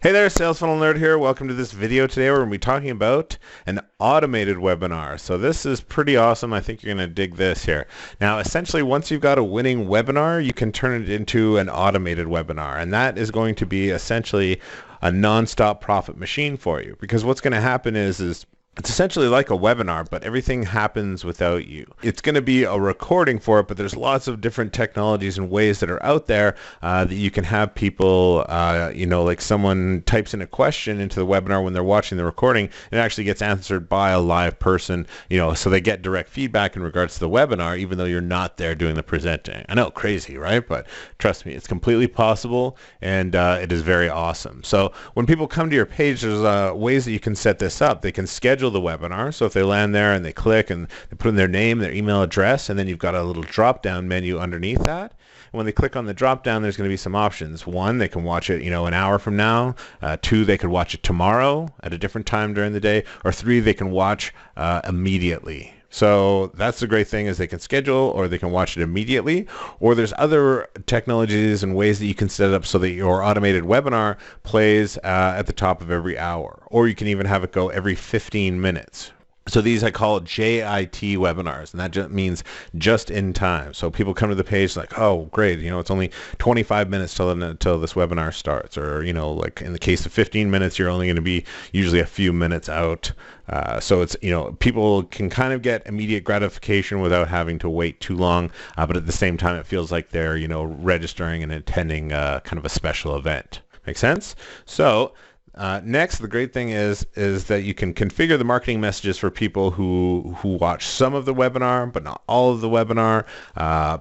Hey there, Sales Funnel Nerd here. Welcome to this video today where we're going to be talking about an automated webinar. So this is pretty awesome. I think you're going to dig this here. Now, essentially, once you've got a winning webinar, you can turn it into an automated webinar. And that is going to be essentially a non-stop profit machine for you. Because what's going to happen is it's essentially like a webinar, but everything happens without you. It's going to be a recording for it, but there's lots of different technologies and ways that are out there that you can have people, like someone types in a question into the webinar when they're watching the recording, and it actually gets answered by a live person, so they get direct feedback in regards to the webinar, even though you're not there doing the presenting. I know, crazy, right? But trust me, it's completely possible, and it is very awesome. So when people come to your page, there's ways that you can set this up. They can schedule the webinar. So if they land there and they click and they put in their name, their email address, and then you've got a little drop down menu underneath that. And when they click on the drop down, there's going to be some options. One, they can watch it, an hour from now. Two, they could watch it tomorrow at a different time during the day. Or three, they can watch immediately. So that's the great thing, is they can schedule or they can watch it immediately. Or there's other technologies and ways that you can set it up so that your automated webinar plays at the top of every hour. Or you can even have it go every 15 minutes. So these I call JIT webinars, and that just means just in time. So people come to the page like, oh, great, it's only 25 minutes till this webinar starts. Or, like in the case of 15 minutes, you're only going to be usually a few minutes out. So it's, people can kind of get immediate gratification without having to wait too long. But at the same time, it feels like they're, registering and attending kind of a special event. Make sense? So next, the great thing is that you can configure the marketing messages for people who watch some of the webinar but not all of the webinar,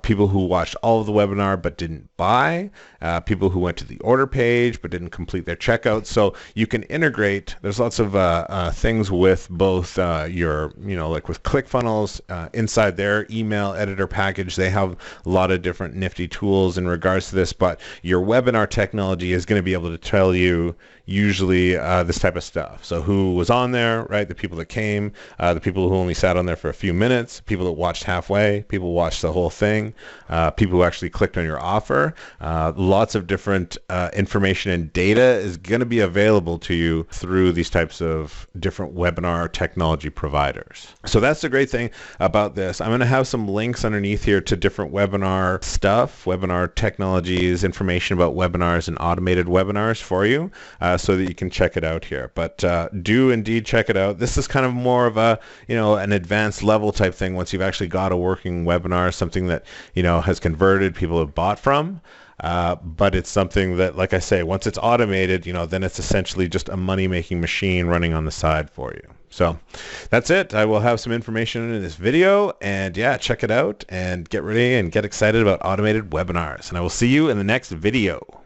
people who watched all of the webinar but didn't buy, people who went to the order page but didn't complete their checkout. So you can integrate. There's lots of things with both your, like with ClickFunnels inside their email editor package. They have a lot of different nifty tools in regards to this, but your webinar technology is going to be able to tell you usually this type of stuff. So who was on there, right? The people that came, the people who only sat on there for a few minutes, people that watched halfway, people who watched the whole thing, people who actually clicked on your offer. Lots of different information and data is going to be available to you through these types of different webinar technology providers. So that's the great thing about this. I'm going to have some links underneath here to different webinar stuff, webinar technologies, information about webinars and automated webinars for you. So that you can check it out here. But do indeed check it out. This is kind of more of a, an advanced level type thing once you've actually got a working webinar, something that, has converted, people have bought from. But it's something that, like I say, once it's automated, then it's essentially just a money-making machine running on the side for you. So that's it. I will have some information in this video, and yeah, check it out and get ready and get excited about automated webinars. And I will see you in the next video.